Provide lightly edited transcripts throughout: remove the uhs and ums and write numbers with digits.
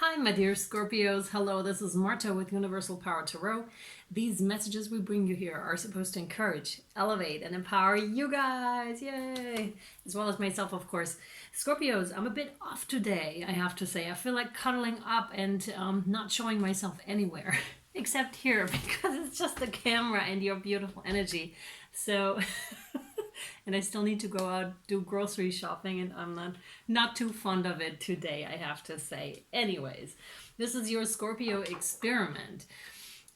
Hi, my dear Scorpios. Hello, this is Marthe with Universal Power Tarot. These messages we bring you here are supposed to encourage, elevate, and empower you guys. Yay! As well as myself, of course. Scorpios, I'm a bit off today, I have to say. I feel like cuddling up and not showing myself anywhere except here because it's just the camera and your beautiful energy. So... and I still need to go out do grocery shopping, and I'm not too fond of it today, I have to say. Anyways, this is your Scorpio experiment.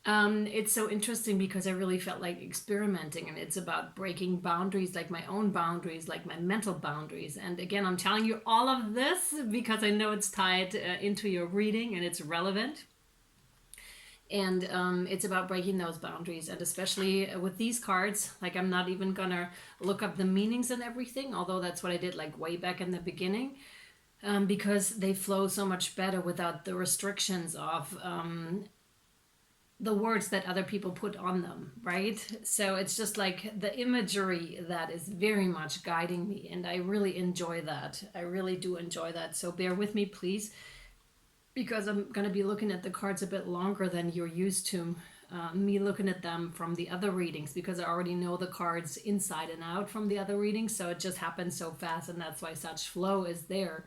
It's so interesting because I really felt like experimenting, and it's about breaking boundaries, like my own boundaries, like my mental boundaries. And again, I'm telling you all of this because I know it's tied into your reading and it's relevant. And it's about breaking those boundaries, and especially with these cards, like I'm not even gonna look up the meanings and everything, although that's what I did like way back in the beginning, because they flow so much better without the restrictions of the words that other people put on them, right? So it's just like the imagery that is very much guiding me, and I really enjoy that. I really do enjoy that. So bear with me, please, because I'm going to be looking at the cards a bit longer than you're used to me looking at them from the other readings, because I already know the cards inside and out from the other readings, so it just happens so fast, and that's why such flow is there.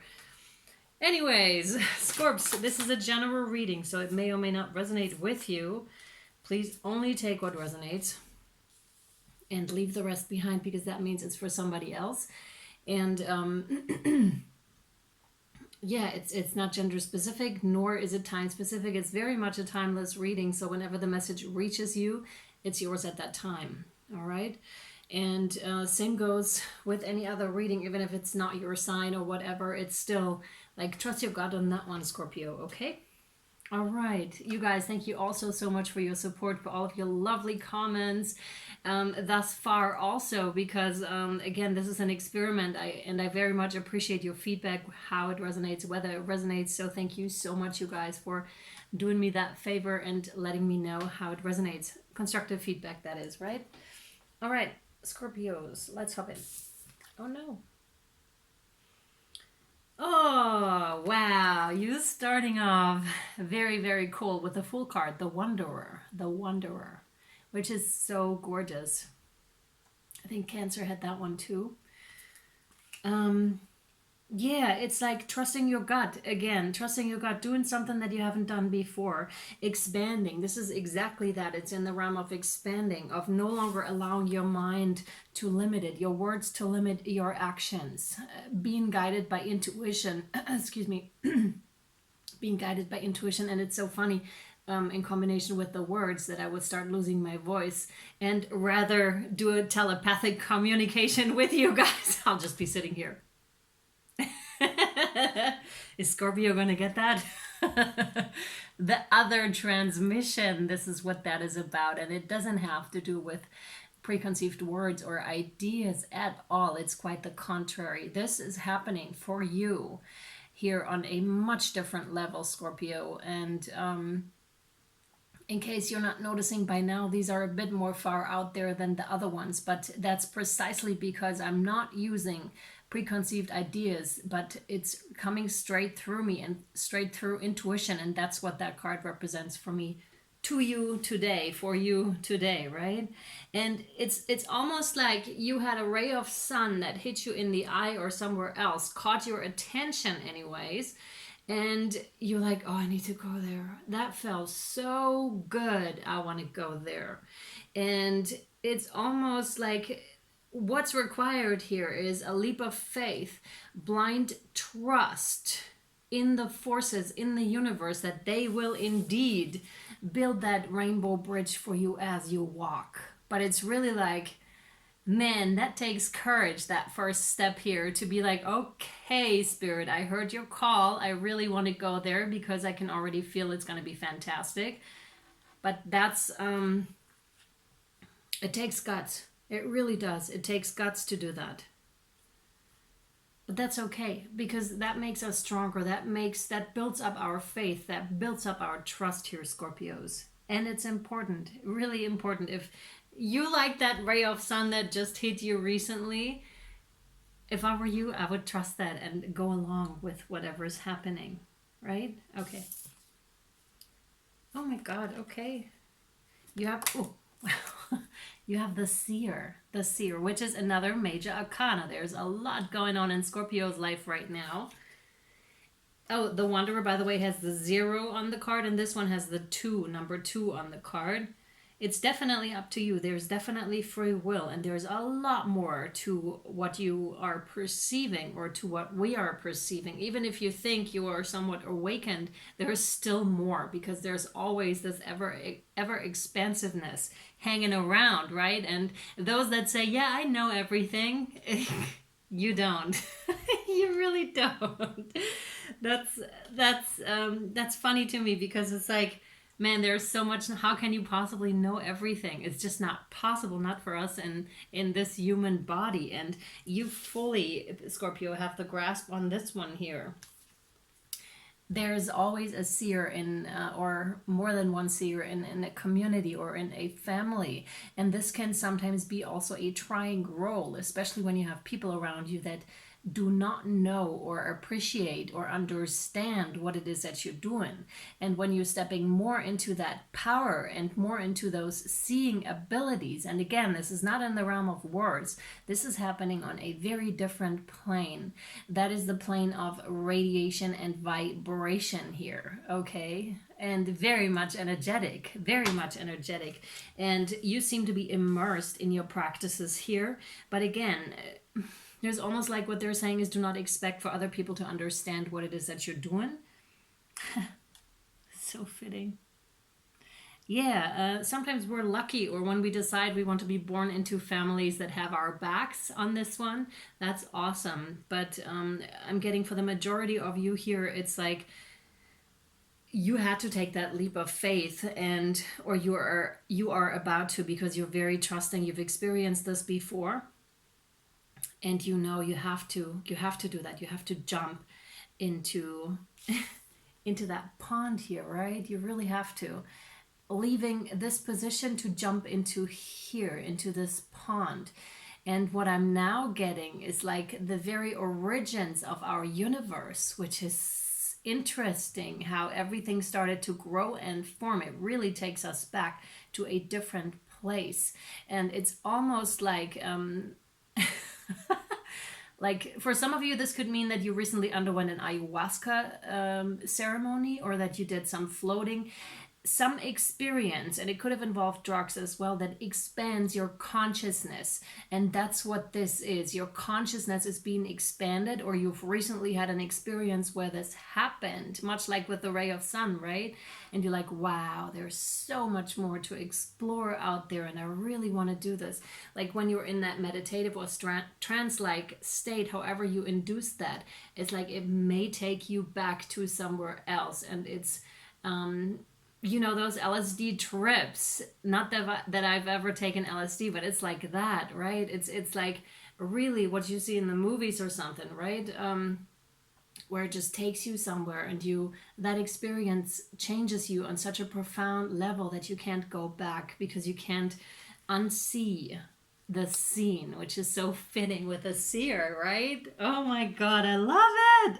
Anyways, Scorps, this is a general reading, so it may or may not resonate with you. Please only take what resonates and leave the rest behind, because that means it's for somebody else. And yeah, it's not gender specific, nor is it time specific. It's very much a timeless reading. So whenever the message reaches you, it's yours at that time. All right. And same goes with any other reading, even if it's not your sign or whatever. It's still like, trust your gut on that one, Scorpio. Okay. All right, you guys, thank you also so much for your support, for all of your lovely comments thus far also, because again, this is an experiment, and I very much appreciate your feedback, how it resonates, whether it resonates. So thank you so much, you guys, for doing me that favor and letting me know how it resonates. Constructive feedback, that is, right? All right, Scorpios, let's hop in. Oh no. Oh, wow. You starting off very, very cool with the Fool card, the Wanderer, which is so gorgeous. I think Cancer had that one too. Yeah, it's like trusting your gut again, trusting your gut, doing something that you haven't done before, expanding. This is exactly that. It's in the realm of expanding, of no longer allowing your mind to limit it, your words to limit your actions, being guided by intuition, excuse me, being guided by intuition. And it's so funny, in combination with the words, that I would start losing my voice and rather do a telepathic communication with you guys. I'll just be sitting here. Is Scorpio going to get that? The other transmission, this is what that is about. And it doesn't have to do with preconceived words or ideas at all. It's quite the contrary. This is happening for you here on a much different level, Scorpio. And in case you're not noticing by now, these are a bit more far out there than the other ones. But that's precisely because I'm not using preconceived ideas, but it's coming straight through me and straight through intuition. And that's what that card represents for me, to you today, for you today, right? And it's almost like you had a ray of sun that hit you in the eye or somewhere else, caught your attention anyways, and you're like, oh, I need to go there. That felt so good. I want to go there. And it's almost like what's required here is a leap of faith, blind trust in the forces in the universe that they will indeed build that rainbow bridge for you as you walk. But it's really like, man, that takes courage, that first step here, to be like, okay, Spirit, I heard your call. I really want to go there because I can already feel it's going to be fantastic. But that's, it takes guts. It really does. It takes guts to do that. But that's okay, because that makes us stronger. That builds up our faith. That builds up our trust here, Scorpios. And it's important, really important. If you like that ray of sun that just hit you recently, if I were you, I would trust that and go along with whatever's happening. right? Okay. Oh my God, okay. You have, oh, you have the seer, which is another major arcana. There's a lot going on in Scorpio's life right now. Oh, the Wanderer, by the way, has the 0 on the card, and this one has the 2, number 2 on the card. It's definitely up to you. There's definitely free will, and there's a lot more to what you are perceiving, or to what we are perceiving. Even if you think you are somewhat awakened, there's still more, because there's always this ever expansiveness hanging around, right? And those that say, yeah, I know everything, you don't. You really don't. That's funny to me, because it's like, man, there's so much. How can you possibly know everything? It's just not possible, not for us in this human body. And you fully, Scorpio, have the grasp on this one here. There's always a seer in, or more than one seer in a community or in a family. And this can sometimes be also a trying role, especially when you have people around you that do not know or appreciate or understand what it is that you're doing. And when you're stepping more into that power and more into those seeing abilities, and again, this is not in the realm of words, this is happening on a very different plane. That is the plane of radiation and vibration here, okay? And very much energetic, and you seem to be immersed in your practices here. But again, there's almost like what they're saying is, do not expect for other people to understand what it is that you're doing. So fitting. Yeah, sometimes we're lucky, or when we decide we want to be born into families that have our backs on this one, that's awesome. But I'm getting, for the majority of you here, it's like you had to take that leap of faith, and or you are about to, because you're very trusting. You've experienced this before. And you know you have to do that. You have to jump into into that pond here, right? You really have to. Leaving this position to jump into here, into this pond. And what I'm now getting is like the very origins of our universe, which is interesting how everything started to grow and form. It really takes us back to a different place. And it's almost like like, for some of you, this could mean that you recently underwent an ayahuasca ceremony, or that you did some floating, some experience, and it could have involved drugs as well, that expands your consciousness. And that's what this is. Your consciousness is being expanded, or you've recently had an experience where this happened, much like with the ray of sun, right? And you're like, wow, there's so much more to explore out there, and I really want to do this. Like when you're in that meditative or trance-like state, however you induce that, it's like it may take you back to somewhere else. And it's you know, those LSD trips, not that I've ever taken LSD, but it's like that, right? It's like really what you see in the movies or something, right? Where it just takes you somewhere, and that experience changes you on such a profound level that you can't go back, because you can't unsee the scene, which is so fitting with a seer, right? Oh my God, I love it.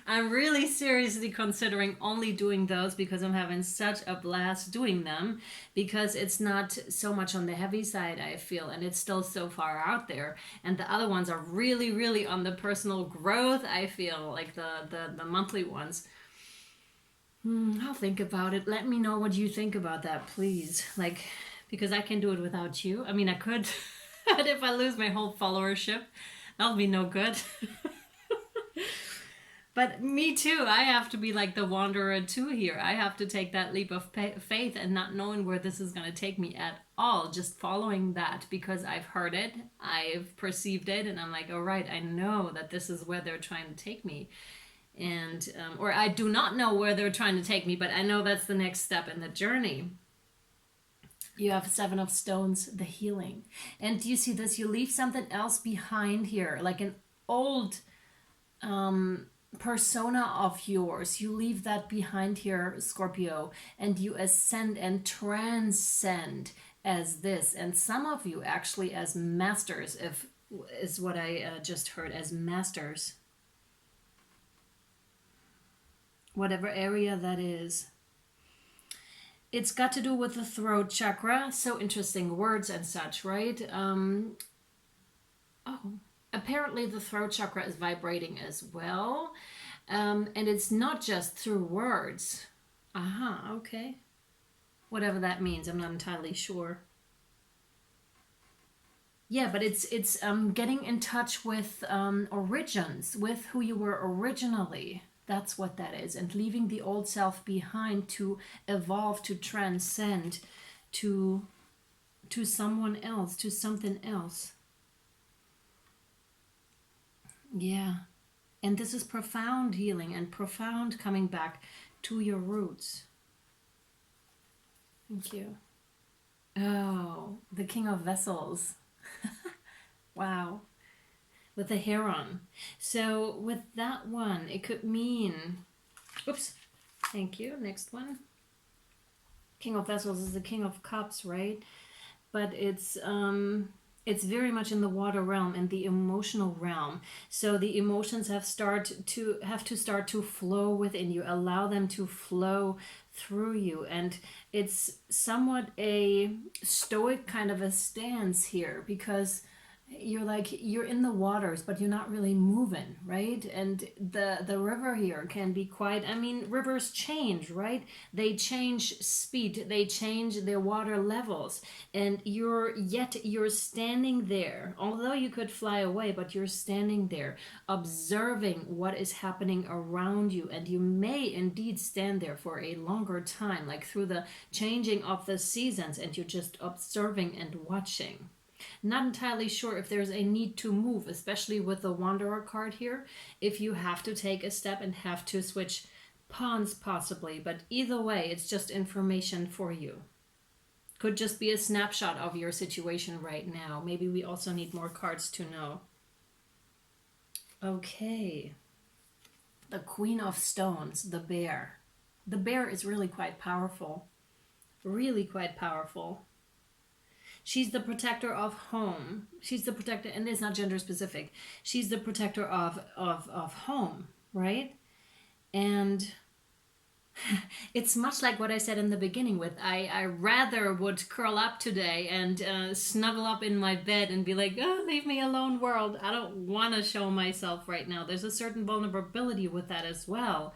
I'm really seriously considering only doing those, because I'm having such a blast doing them, because it's not so much on the heavy side, I feel, and it's still so far out there. And the other ones are really, really on the personal growth, I feel, like the monthly ones. I'll think about it. Let me know what you think about that, please. Like, because I can do it without you. I mean, I could, but if I lose my whole followership, that'll be no good. But me too, I have to be like the wanderer too here. I have to take that leap of faith, and not knowing where this is going to take me at all, just following that, because I've heard it, I've perceived it, and I'm like, all right, I know that this is where they're trying to take me. And or I do not know where they're trying to take me, but I know that's the next step in the journey. You have 7 of Stones, the healing. And do you see this? You leave something else behind here, like an old persona of yours. You leave that behind here, Scorpio, and you ascend and transcend as this. And some of you actually as masters, is what I just heard, as masters. whatever area that is. It's got to do with the throat chakra. So interesting words and such, right? Apparently the throat chakra is vibrating as well. And it's not just through words. Okay. Whatever that means, I'm not entirely sure. Yeah, but it's getting in touch with origins, with who you were originally. That's what that is. And leaving the old self behind to evolve, to transcend, to someone else, to something else. Yeah. And this is profound healing and profound coming back to your roots. Thank you. Oh, the King of Vessels. Wow. With the heron. So with that one, it could mean, oops, thank you, next one. King of Vessels is the King of Cups, right? But it's very much in the water realm and the emotional realm. So the emotions have to start to flow within you. Allow them to flow through you. And it's somewhat a stoic kind of a stance here, because you're in the waters, but you're not really moving, right? And the river here can be quite, rivers change, right? They change speed, they change their water levels, and you're standing there, although you could fly away, but you're standing there observing what is happening around you. And you may indeed stand there for a longer time, like through the changing of the seasons, and you're just observing and watching. Not entirely sure if there's a need to move, especially with the Wanderer card here, if you have to take a step and have to switch pawns possibly. But either way, it's just information for you. Could just be a snapshot of your situation right now. Maybe we also need more cards to know. Okay. The Queen of Stones, the bear. The bear is really quite powerful. Really quite powerful. She's the protector of home. She's the protector, and it's not gender specific. She's the protector of home, right? And it's much like what I said in the beginning with I rather would curl up today and snuggle up in my bed and be like, oh, leave me alone, world. I don't want to show myself right now. There's a certain vulnerability with that as well.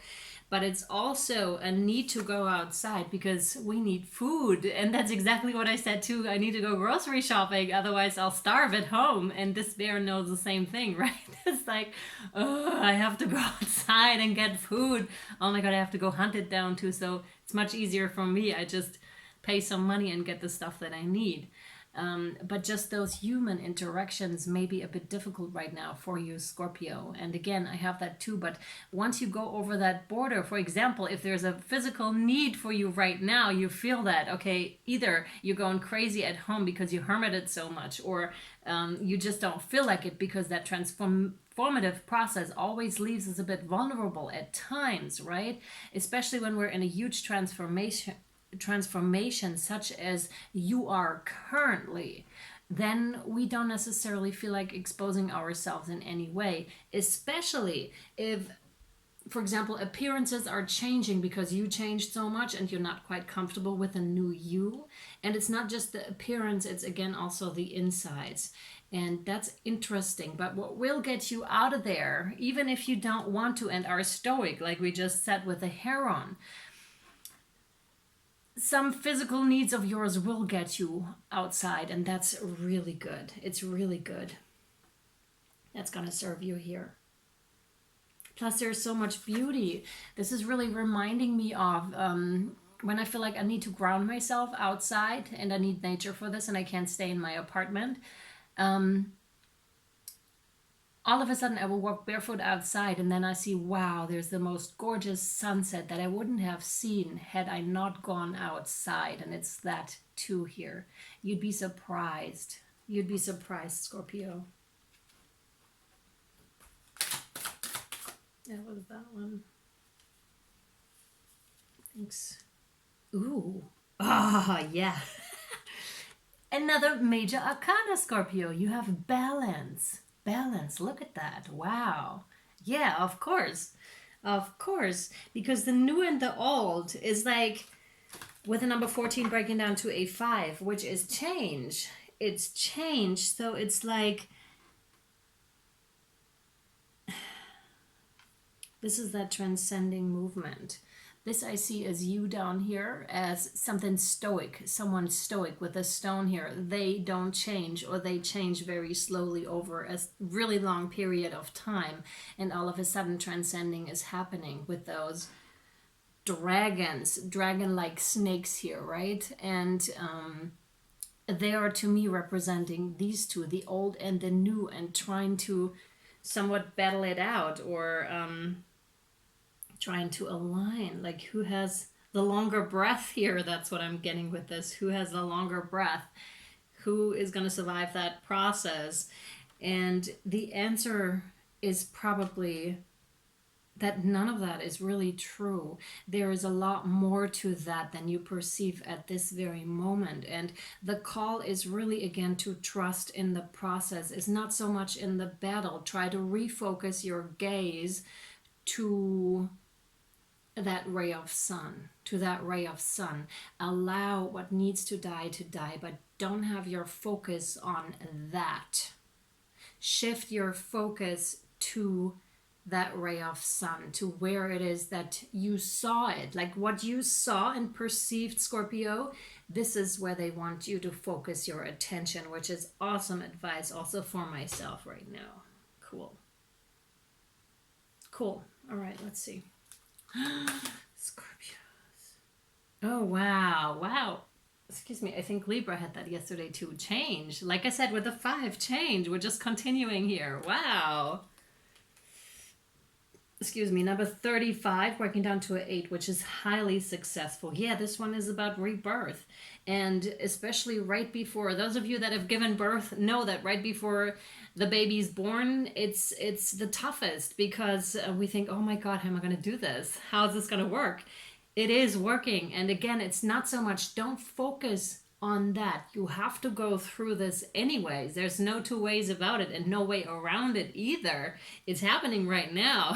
But it's also a need to go outside because we need food. And that's exactly what I said too. I need to go grocery shopping, otherwise I'll starve at home. And this bear knows the same thing, right? It's like, oh, I have to go outside and get food. Oh my God, I have to go hunt it down too. So it's much easier for me. I just pay some money and get the stuff that I need. But just those human interactions may be a bit difficult right now for you, Scorpio. And again, I have that too. But once you go over that border, for example, if there's a physical need for you right now, you feel that, okay, either you're going crazy at home because you hermited so much, or you just don't feel like it because that transformative process always leaves us a bit vulnerable at times, right? Especially when we're in a huge transformation such as you are currently, then we don't necessarily feel like exposing ourselves in any way, especially if, for example, appearances are changing because you changed so much and you're not quite comfortable with a new you. And it's not just the appearance, it's again also the insides. And that's interesting. But what will get you out of there, even if you don't want to and are stoic, like we just said with the heron, some physical needs of yours will get you outside, and that's really good. It's really good. That's going to serve you here. Plus, there's so much beauty. This is really reminding me of when I feel like I need to ground myself outside, and I need nature for this, and I can't stay in my apartment. All of a sudden I will walk barefoot outside, and then I see, wow, there's the most gorgeous sunset that I wouldn't have seen had I not gone outside. And it's that too here. You'd be surprised. You'd be surprised, Scorpio. That was that one. Thanks. Ooh. Ah, yeah. Another major arcana, Scorpio. You have balance. Balance, look at that. Wow. Yeah, of course. Of course, because the new and the old is like with the number 14 breaking down to a 5, which is change. It's change. So it's like this is that transcending movement. This I see as you down here as something stoic, someone stoic with a stone here. They don't change, or they change very slowly over a really long period of time. And all of a sudden transcending is happening with those dragons, dragon-like snakes here, right? And they are to me representing these two, the old and the new, and trying to somewhat battle it out, or trying to align, like who has the longer breath here. That's what I'm getting with this. Who has the longer breath? Who is going to survive that process? And the answer is probably that none of that is really true. There is a lot more to that than you perceive at this very moment. And the call is really, again, to trust in the process. It's not so much in the battle. Try to refocus your gaze to that ray of sun, to that ray of sun. Allow what needs to die, but don't have your focus on that. Shift your focus to that ray of sun, to where it is that you saw it, like what you saw and perceived, Scorpio. This is where they want you to focus your attention, which is awesome advice also for myself right now. Cool. All right, let's see. Scorpios. Oh, wow. Excuse me, I think Libra had that yesterday too. Change. Like I said, with the 5, change. We're just continuing here. Wow. Excuse me, number 35, working down to an 8, which is highly successful. Yeah, this one is about rebirth. And especially right before, those of you that have given birth know that right before the baby's born, it's the toughest, because we think, oh my God, how am I going to do this? How is this going to work? It is working. And again, it's not so much, don't focus on that. You have to go through this anyways. There's no two ways about it, and no way around it either. It's happening right now.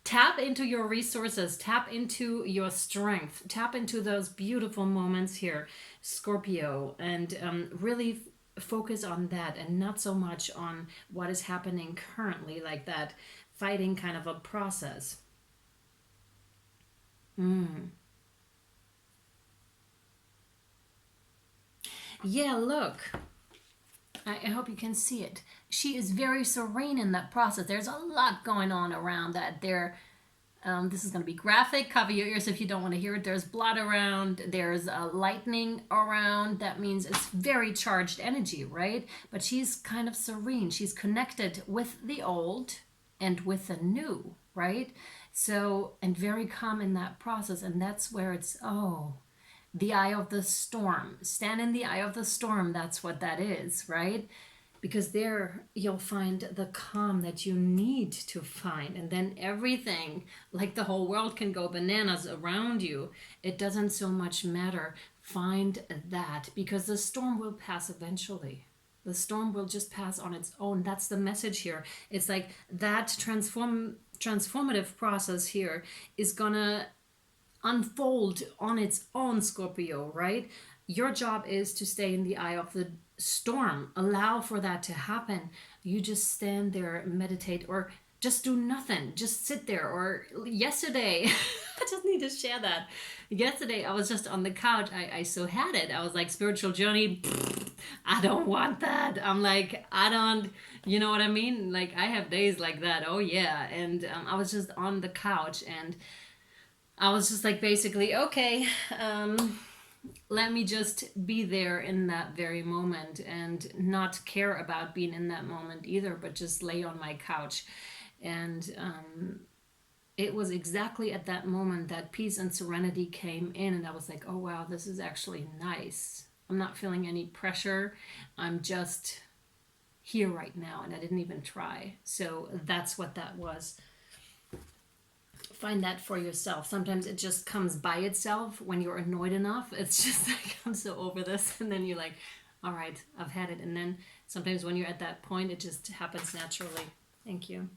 Tap into your resources, tap into your strength, tap into those beautiful moments here, Scorpio, and really focus on that, and not so much on what is happening currently, like that fighting kind of a process. Yeah, look. I hope you can see it. She is very serene in that process. There's a lot going on around that. This is going to be graphic. Cover your ears if you don't want to hear it. There's blood around. There's lightning around. That means it's very charged energy, right? But she's kind of serene. She's connected with the old and with the new, right? So, and very calm in that process. And that's where it's, the eye of the storm. Stand in the eye of the storm. That's what that is, right? Because there you'll find the calm that you need to find. And then everything, like the whole world can go bananas around you. It doesn't so much matter. Find that, because the storm will pass eventually. The storm will just pass on its own. That's the message here. It's like that transformative process here is gonna unfold on its own, Scorpio, right? Your job is to stay in the eye of the storm. Allow for that to happen. You just stand there, meditate, or just do nothing. Just sit there. Or yesterday, I just need to share that. Yesterday, I was just on the couch. I so had it. I was like, spiritual journey, I don't want that. I'm like, I don't, you know what I mean? Like, I have days like that. Oh, yeah. And I was just on the couch, and I was just like, basically, okay, let me just be there in that very moment, and not care about being in that moment either, but just lay on my couch. And it was exactly at that moment that peace and serenity came in, and I was like, oh wow, this is actually nice. I'm not feeling any pressure. I'm just here right now, and I didn't even try. So that's what that was. Find that for yourself. Sometimes it just comes by itself when you're annoyed enough. It's just like, I'm so over this. And then you're like, all right, I've had it. And then sometimes when you're at that point, it just happens naturally. Thank you.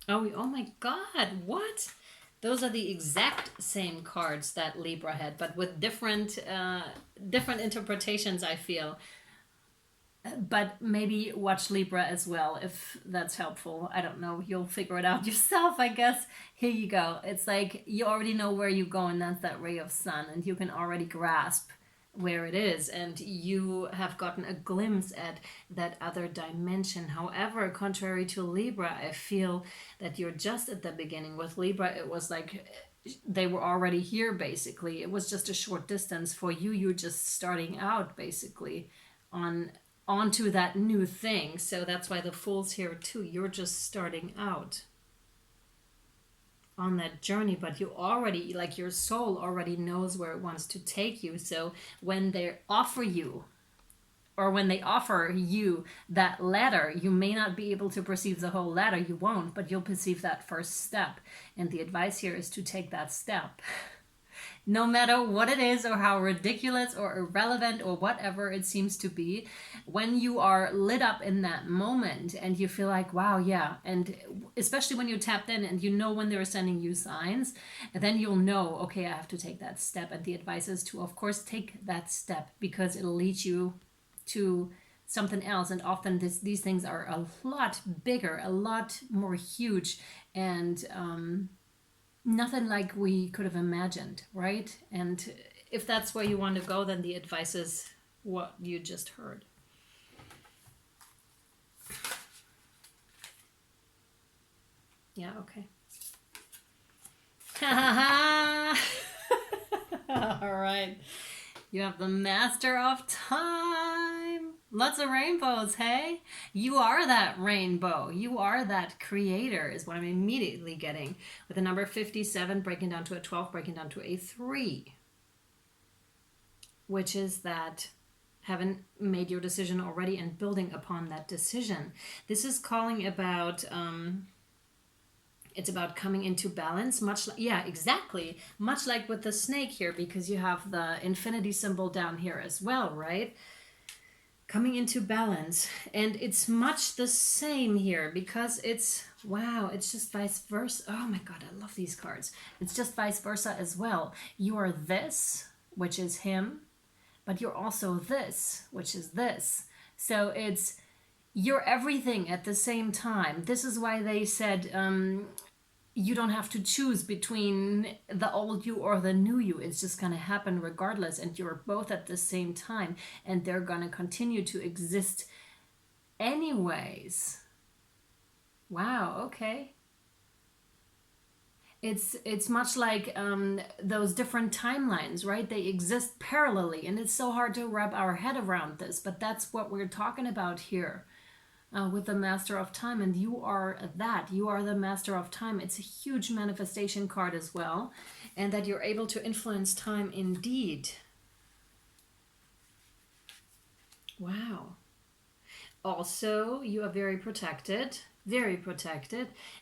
Oh my God, what? Those are the exact same cards that Libra had, but with different interpretations, I feel. But maybe watch Libra as well if that's helpful. I don't know. You'll figure it out yourself, I guess. Here you go. It's like you already know where you go, and that's that ray of sun, and you can already grasp where it is, and you have gotten a glimpse at that other dimension. However, contrary to Libra, I feel that you're just at the beginning. With Libra, it was like they were already here, basically. It was just a short distance. For you, you're just starting out, basically, on onto that new thing. So that's why the Fool's here too. You're just starting out on that journey, but you already, like, your soul already knows where it wants to take you. So when they offer you, or when they offer you that ladder, you may not be able to perceive the whole ladder. You won't, but you'll perceive that first step. And the advice here is to take that step. No matter what it is, or how ridiculous or irrelevant or whatever it seems to be, when you are lit up in that moment and you feel like, wow, yeah, and especially when you're tapped in and you know when they're sending you signs, then you'll know, okay, I have to take that step. And the advice is to, of course, take that step, because it'll lead you to something else. And often these things are a lot bigger, a lot more huge, and nothing like we could have imagined, right? And if that's where you want to go, then the advice is what you just heard. Yeah, okay. All right. You have the Master of Time. Lots of rainbows, hey? You are that rainbow. You are that creator, is what I'm immediately getting. With the number 57 breaking down to a 12, breaking down to a 3. Which is that having made your decision already and building upon that decision. This is calling about... it's about coming into balance, much like, yeah, exactly. Much like with the snake here, because you have the infinity symbol down here as well, right? Coming into balance. And it's much the same here, because it's, wow, it's just vice versa. Oh my God, I love these cards. It's just vice versa as well. You are this, which is him, but you're also this, which is this. So it's, you're everything at the same time. This is why they said, you don't have to choose between the old you or the new you. It's just going to happen regardless, and you're both at the same time, and they're going to continue to exist anyways. Wow, okay. It's much like those different timelines, right? They exist parallelly, and it's so hard to wrap our head around this, but that's what we're talking about here. With the Master of Time, and you are that. You are the Master of Time. It's a huge manifestation card as well, and that you're able to influence time indeed. Wow. Also, you are very protected,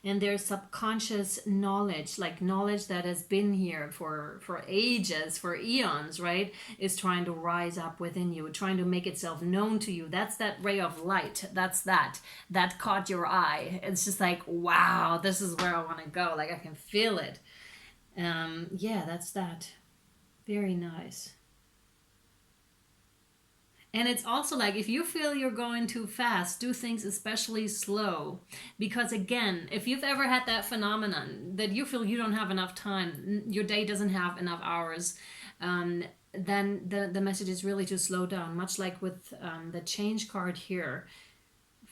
and there's subconscious knowledge, like knowledge that has been here for ages, for eons, right, is trying to rise up within you, trying to make itself known to you. That's that ray of light. That's that caught your eye. It's just like, wow, this is where I want to go. Like, I can feel it. Yeah, that's that. Very nice. And it's also like, if you feel you're going too fast, do things especially slow. Because again, if you've ever had that phenomenon that you feel you don't have enough time, your day doesn't have enough hours, then the message is really to slow down. Much like with the change card here,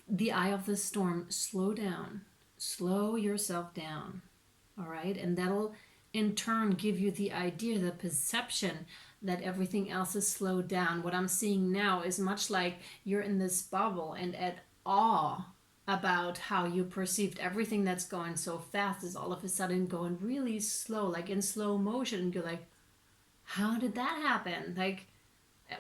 the eye of the storm, slow down. Slow yourself down. All right? And that'll in turn give you the idea, the perception that everything else is slowed down. What I'm seeing now is much like you're in this bubble and at awe about how you perceived everything that's going so fast is all of a sudden going really slow, like in slow motion. You're like, how did that happen? Like,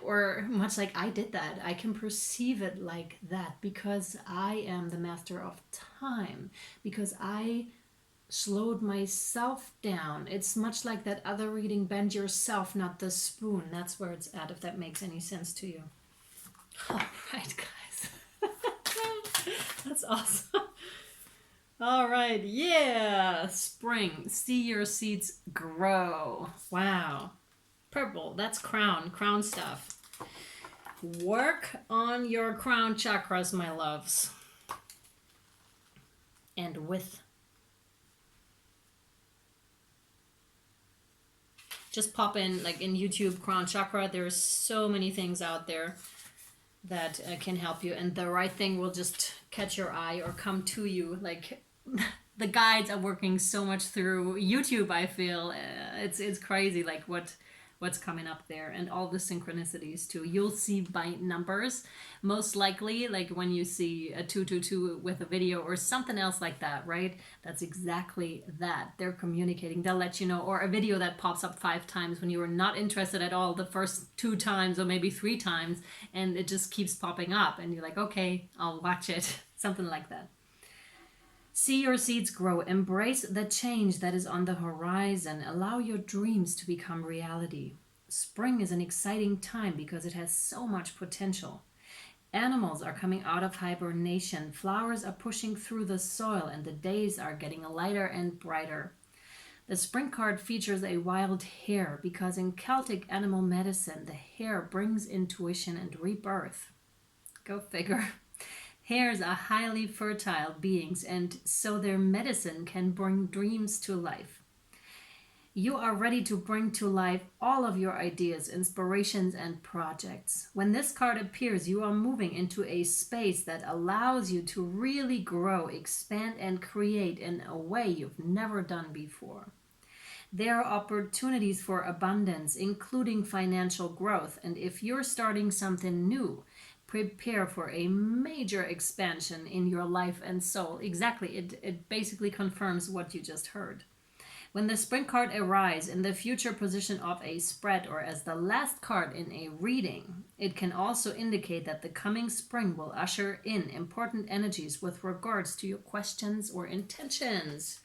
or much like I did that. I can perceive it like that because I am the Master of Time, because I slowed myself down. It's much like that other reading, bend yourself, not the spoon. That's where it's at, if that makes any sense to you. All right, guys. That's awesome. All right, yeah, spring. See your seeds grow. Wow. Purple, that's crown stuff. Work on your crown chakras, my loves. And with. Just pop in, like in YouTube, crown chakra. There's so many things out there that can help you. And the right thing will just catch your eye or come to you. Like the guides are working so much through YouTube, I feel. It's crazy, like what's coming up there, and all the synchronicities too. You'll see by numbers, most likely, like when you see a 222 with a video or something else like that, right? That's exactly that. They're communicating. They'll let you know. Or a video that pops up 5 times when you were not interested at all the first 2 times or maybe 3 times, and it just keeps popping up and you're like, okay, I'll watch it. Something like that. See your seeds grow. Embrace the change that is on the horizon. Allow your dreams to become reality. Spring is an exciting time because it has so much potential. Animals are coming out of hibernation. Flowers are pushing through the soil, and the days are getting lighter and brighter. The spring card features a wild hare because in Celtic animal medicine, the hare brings intuition and rebirth. Go figure. Hares are highly fertile beings, and so their medicine can bring dreams to life. You are ready to bring to life all of your ideas, inspirations, and projects. When this card appears, you are moving into a space that allows you to really grow, expand, and create in a way you've never done before. There are opportunities for abundance, including financial growth, and if you're starting something new, prepare for a major expansion in your life and soul. Exactly, it basically confirms what you just heard. When the spring card arrives in the future position of a spread or as the last card in a reading, it can also indicate that the coming spring will usher in important energies with regards to your questions or intentions.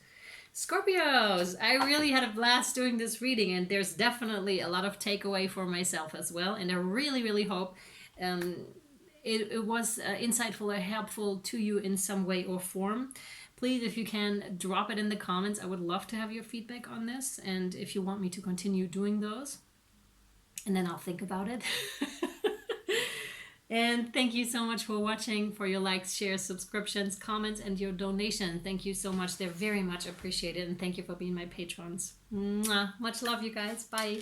Scorpios, I really had a blast doing this reading, and there's definitely a lot of takeaway for myself as well, and I really hope it was insightful or helpful to you in some way or form. Please, if you can, drop it in the comments. I would love to have your feedback on this, and if you want me to continue doing those, and then I'll think about it. And thank you so much for watching, for your likes, shares, subscriptions, comments, and your donation. Thank you so much. They're very much appreciated, and thank you for being my patrons. Mwah. Much love, you guys. Bye.